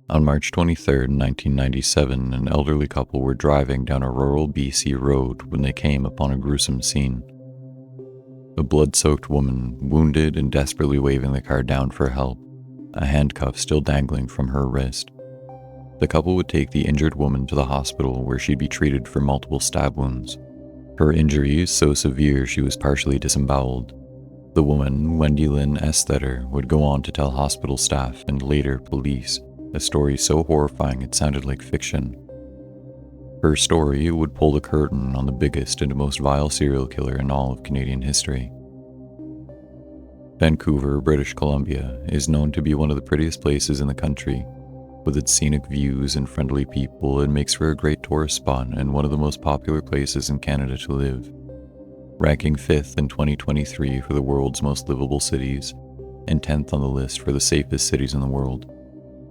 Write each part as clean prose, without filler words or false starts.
On March 23, 1997, an elderly couple were driving down a rural BC road when they came upon a gruesome scene. A blood-soaked woman, wounded and desperately waving the car down for help, a handcuff still dangling from her wrist. The couple would take the injured woman to the hospital where she'd be treated for multiple stab wounds. Her injuries so severe she was partially disemboweled. The woman, Wendy Lynn Estetter, would go on to tell hospital staff and later police a story so horrifying it sounded like fiction. Her story would pull the curtain on the biggest and most vile serial killer in all of Canadian history. Vancouver, British Columbia, is known to be one of the prettiest places in the country. With its scenic views and friendly people, it makes for a great tourist spot and one of the most popular places in Canada to live. Ranking 5th in 2023 for the world's most livable cities, and 10th on the list for the safest cities in the world,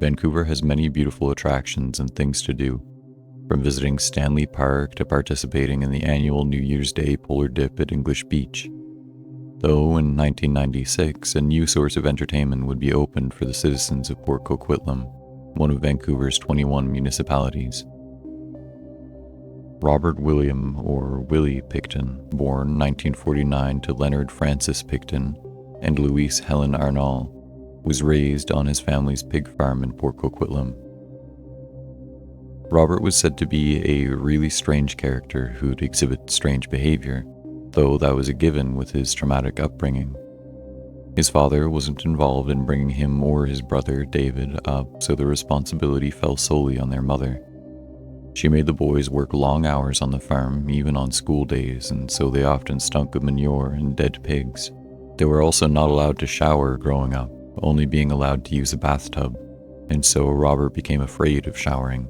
Vancouver has many beautiful attractions and things to do, from visiting Stanley Park to participating in the annual New Year's Day polar dip at English Beach. Though in 1996, a new source of entertainment would be opened for the citizens of Port Coquitlam, one of Vancouver's 21 municipalities. Robert William, or Willie Picton, born 1949 to Leonard Francis Picton and Louise Helen Arnall, was raised on his family's pig farm in Port Coquitlam. Robert was said to be a really strange character who'd exhibit strange behavior, though that was a given with his traumatic upbringing. His father wasn't involved in bringing him or his brother David up, so the responsibility fell solely on their mother. She made the boys work long hours on the farm, even on school days, and so they often stunk of manure and dead pigs. They were also not allowed to shower growing up, only being allowed to use a bathtub, and so Robert became afraid of showering.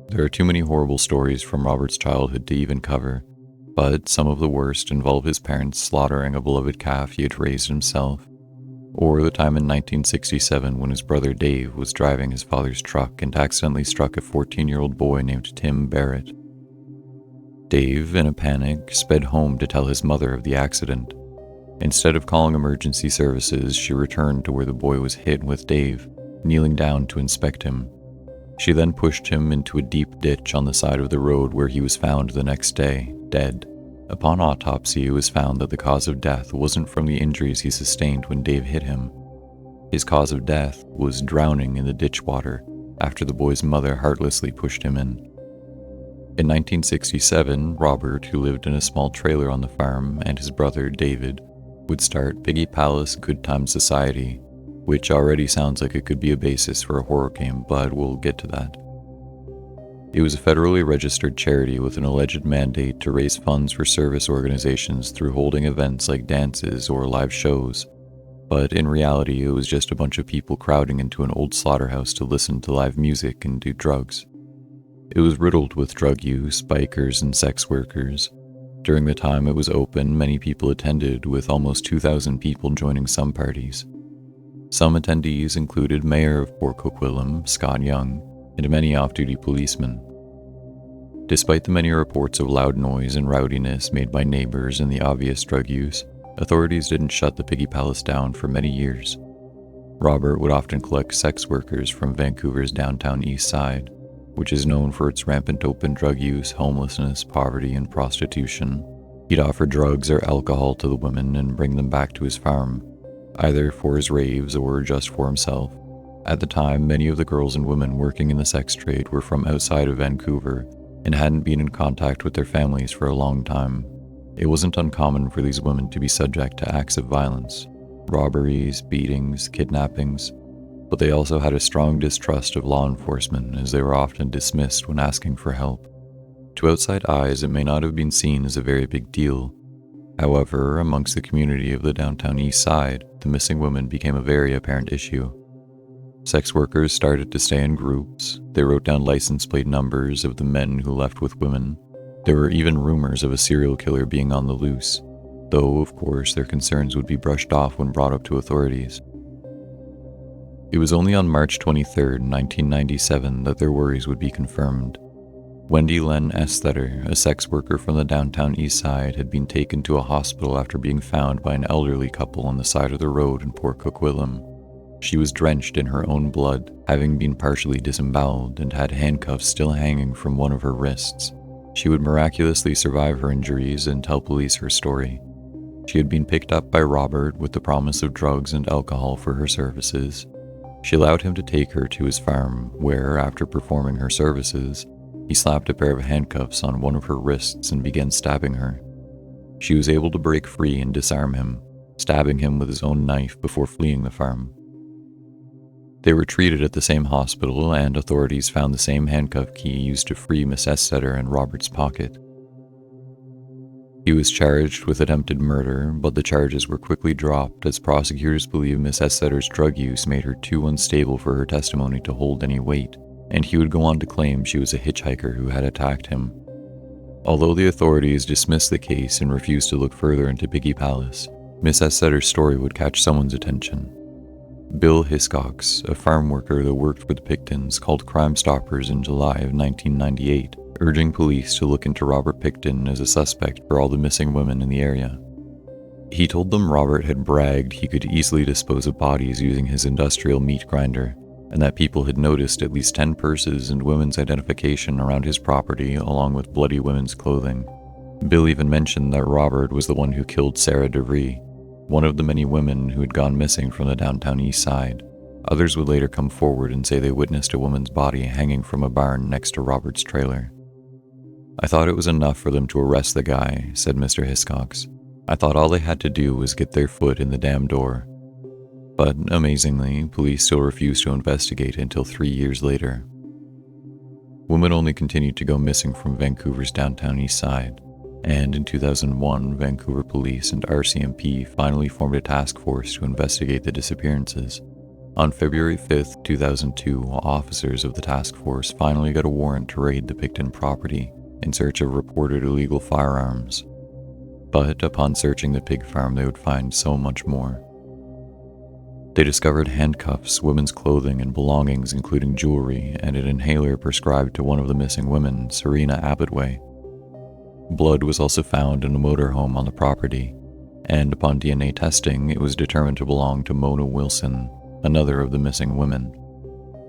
There are too many horrible stories from Robert's childhood to even cover, but some of the worst involve his parents slaughtering a beloved calf he had raised himself, or the time in 1967 when his brother Dave was driving his father's truck and accidentally struck a 14-year-old boy named Tim Barrett. Dave, in a panic, sped home to tell his mother of the accident. Instead of calling emergency services, she returned to where the boy was hit with Dave, kneeling down to inspect him. She then pushed him into a deep ditch on the side of the road where he was found the next day, dead. Upon autopsy, it was found that the cause of death wasn't from the injuries he sustained when Dave hit him. His cause of death was drowning in the ditch water after the boy's mother heartlessly pushed him in. In 1967, Robert, who lived in a small trailer on the farm, and his brother, David, would start Piggy Palace Good Time Society, which already sounds like it could be a basis for a horror game, but we'll get to that. It was a federally registered charity with an alleged mandate to raise funds for service organizations through holding events like dances or live shows, but in reality it was just a bunch of people crowding into an old slaughterhouse to listen to live music and do drugs. It was riddled with drug use, bikers, and sex workers. During the time it was open, many people attended, with almost 2,000 people joining some parties. Some attendees included Mayor of Port Coquitlam, Scott Young, and many off-duty policemen. Despite the many reports of loud noise and rowdiness made by neighbors and the obvious drug use, authorities didn't shut the Piggy Palace down for many years. Robert would often collect sex workers from Vancouver's downtown east side, which is known for its rampant open drug use, homelessness, poverty, and prostitution. He'd offer drugs or alcohol to the women and bring them back to his farm, either for his raves or just for himself. At the time, many of the girls and women working in the sex trade were from outside of Vancouver and hadn't been in contact with their families for a long time. It wasn't uncommon for these women to be subject to acts of violence, robberies, beatings, kidnappings, but they also had a strong distrust of law enforcement as they were often dismissed when asking for help. To outside eyes, it may not have been seen as a very big deal. However, amongst the community of the downtown east side, the missing women became a very apparent issue. Sex workers started to stay in groups. They wrote down license plate numbers of the men who left with women. There were even rumors of a serial killer being on the loose, though of course their concerns would be brushed off when brought up to authorities. It was only on March 23, 1997 that their worries would be confirmed. Wendy Lynn Estetter, a sex worker from the downtown east side, had been taken to a hospital after being found by an elderly couple on the side of the road in Port Coquitlam. She was drenched in her own blood, having been partially disemboweled, and had handcuffs still hanging from one of her wrists. She would miraculously survive her injuries and tell police her story. She had been picked up by Robert with the promise of drugs and alcohol for her services. She allowed him to take her to his farm, where, after performing her services, he slapped a pair of handcuffs on one of her wrists and began stabbing her. She was able to break free and disarm him, stabbing him with his own knife before fleeing the farm. They were treated at the same hospital, and authorities found the same handcuff key used to free Miss Esseter in Robert's pocket. He was charged with attempted murder, but the charges were quickly dropped as prosecutors believed Miss Esseter's drug use made her too unstable for her testimony to hold any weight, and he would go on to claim she was a hitchhiker who had attacked him. Although the authorities dismissed the case and refused to look further into Piggy Palace, Miss Esseter's story would catch someone's attention. Bill Hiscox, a farm worker that worked for the Pictons, called Crime Stoppers in July of 1998, urging police to look into Robert Picton as a suspect for all the missing women in the area. He told them Robert had bragged he could easily dispose of bodies using his industrial meat grinder, and that people had noticed at least 10 purses and women's identification around his property along with bloody women's clothing. Bill even mentioned that Robert was the one who killed Sarah DeVries, one of the many women who had gone missing from the downtown east side. Others would later come forward and say they witnessed a woman's body hanging from a barn next to Robert's trailer. "I thought it was enough for them to arrest the guy," said Mr. Hiscox. "I thought all they had to do was get their foot in the damn door." But, amazingly, police still refused to investigate until 3 years later. Women only continued to go missing from Vancouver's downtown east side, and in 2001, Vancouver Police and RCMP finally formed a task force to investigate the disappearances. On February 5, 2002, officers of the task force finally got a warrant to raid the Picton property in search of reported illegal firearms. But upon searching the pig farm, they would find so much more. They discovered handcuffs, women's clothing, and belongings including jewelry and an inhaler prescribed to one of the missing women, Serena Abbottway. Blood was also found in a motorhome on the property, and upon DNA testing, it was determined to belong to Mona Wilson, another of the missing women.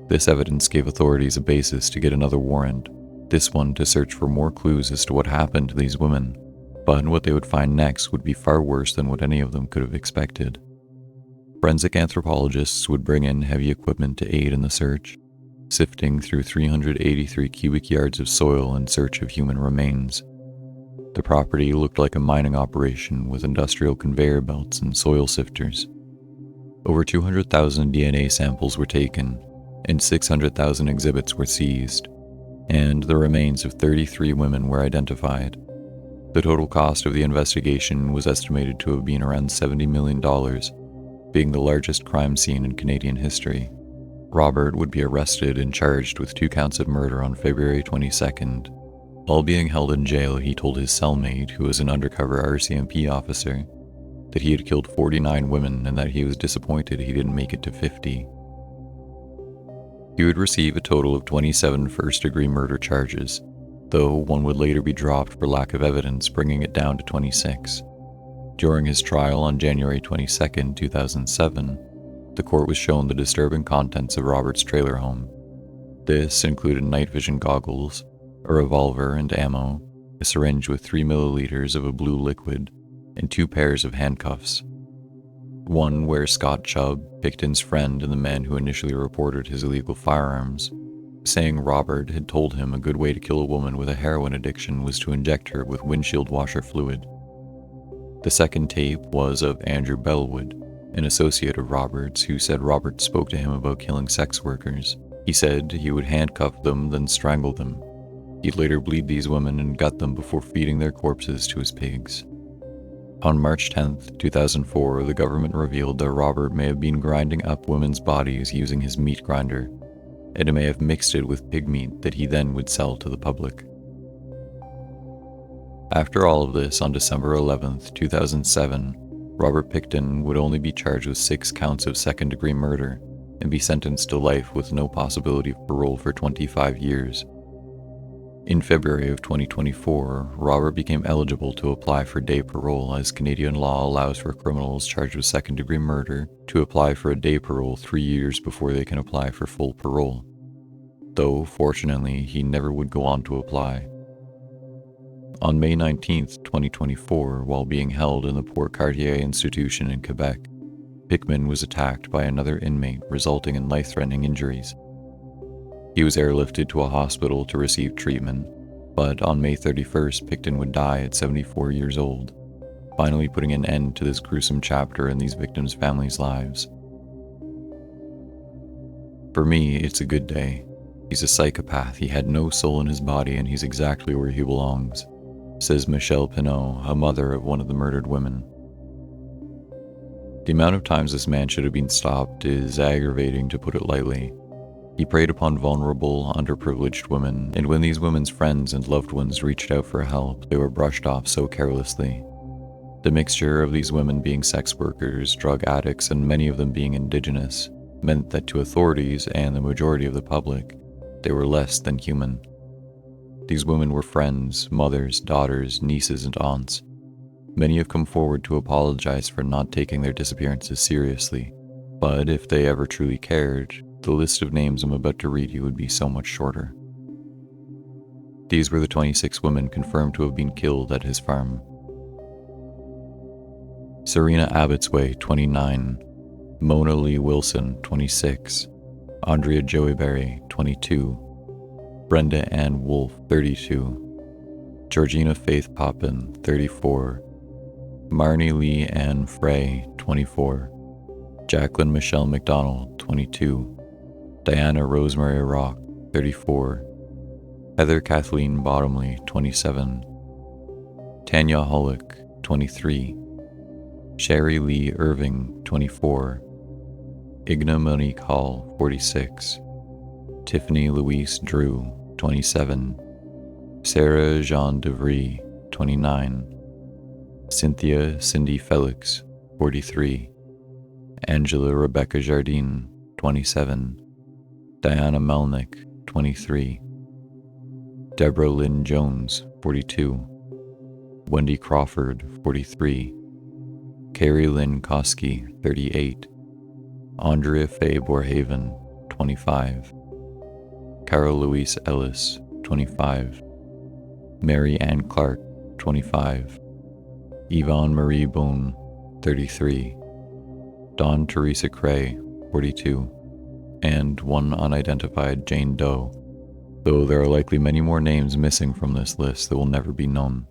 This evidence gave authorities a basis to get another warrant, this one to search for more clues as to what happened to these women, but what they would find next would be far worse than what any of them could have expected. Forensic anthropologists would bring in heavy equipment to aid in the search, sifting through 383 cubic yards of soil in search of human remains. The property looked like a mining operation with industrial conveyor belts and soil sifters. Over 200,000 DNA samples were taken, and 600,000 exhibits were seized, and the remains of 33 women were identified. The total cost of the investigation was estimated to have been around $70 million, being the largest crime scene in Canadian history. Robert would be arrested and charged with 2 counts of murder on February 22nd. While being held in jail, he told his cellmate, who was an undercover RCMP officer, that he had killed 49 women and that he was disappointed he didn't make it to 50. He would receive a total of 27 first-degree murder charges, though one would later be dropped for lack of evidence, bringing it down to 26. During his trial on January 22, 2007, the court was shown the disturbing contents of Robert's trailer home. This included night vision goggles, a revolver and ammo, a syringe with 3 milliliters of a blue liquid, and 2 pairs of handcuffs. One where Scott Chubb, Picton's friend and the man who initially reported his illegal firearms, saying Robert had told him a good way to kill a woman with a heroin addiction was to inject her with windshield washer fluid. The second tape was of Andrew Bellwood, an associate of Robert's, who said Robert spoke to him about killing sex workers. He said he would handcuff them, then strangle them. He'd later bleed these women and gut them before feeding their corpses to his pigs. On March 10, 2004, the government revealed that Robert may have been grinding up women's bodies using his meat grinder, and he may have mixed it with pig meat that he then would sell to the public. After all of this, on December 11, 2007, Robert Picton would only be charged with 6 counts of second-degree murder and be sentenced to life with no possibility of parole for 25 years. In February of 2024, Robert became eligible to apply for day parole as Canadian law allows for criminals charged with second-degree murder to apply for a day parole 3 years before they can apply for full parole. Though, fortunately, he never would go on to apply. On May 19, 2024, while being held in the Port Cartier institution in Quebec, Pickman was attacked by another inmate, resulting in life-threatening injuries. He was airlifted to a hospital to receive treatment, but on May 31st, Pickton would die at 74 years old, finally putting an end to this gruesome chapter in these victims' families' lives. For me, it's a good day. He's a psychopath, he had no soul in his body, and he's exactly where he belongs, says Michelle Pinot, a mother of one of the murdered women. The amount of times this man should have been stopped is aggravating, to put it lightly. He preyed upon vulnerable, underprivileged women, and when these women's friends and loved ones reached out for help, they were brushed off so carelessly. The mixture of these women being sex workers, drug addicts, and many of them being Indigenous meant that to authorities and the majority of the public, they were less than human. These women were friends, mothers, daughters, nieces, and aunts. Many have come forward to apologize for not taking their disappearances seriously, but if they ever truly cared, the list of names I'm about to read you would be so much shorter. These were the 26 women confirmed to have been killed at his farm. Serena Abbotsway, 29, Mona Lee Wilson, 26, Andrea Joeyberry, 22, Brenda Ann Wolfe, 32, Georgina Faith Poppin, 34, Marnie Lee Ann Frey, 24, Jacqueline Michelle McDonald, 22, Diana Rosemary Rock, 34, Heather Kathleen Bottomley, 27, Tanya Hollick, 23, Sherry Lee Irving, 24, Igna Monique Hall, 46, Tiffany Louise Drew, 27, Sarah Jean DeVry, 29, Cynthia Cindy Felix, 43, Angela Rebecca Jardine, 27, Diana Melnick, 23, Deborah Lynn Jones, 42, Wendy Crawford, 43, Carrie Lynn Koski, 38, Andrea Faye Borhaven, 25, Carol Louise Ellis, 25, Mary Ann Clark, 25, Yvonne Marie Bone, 33, Dawn Teresa Cray, 42, and one unidentified Jane Doe, though there are likely many more names missing from this list that will never be known.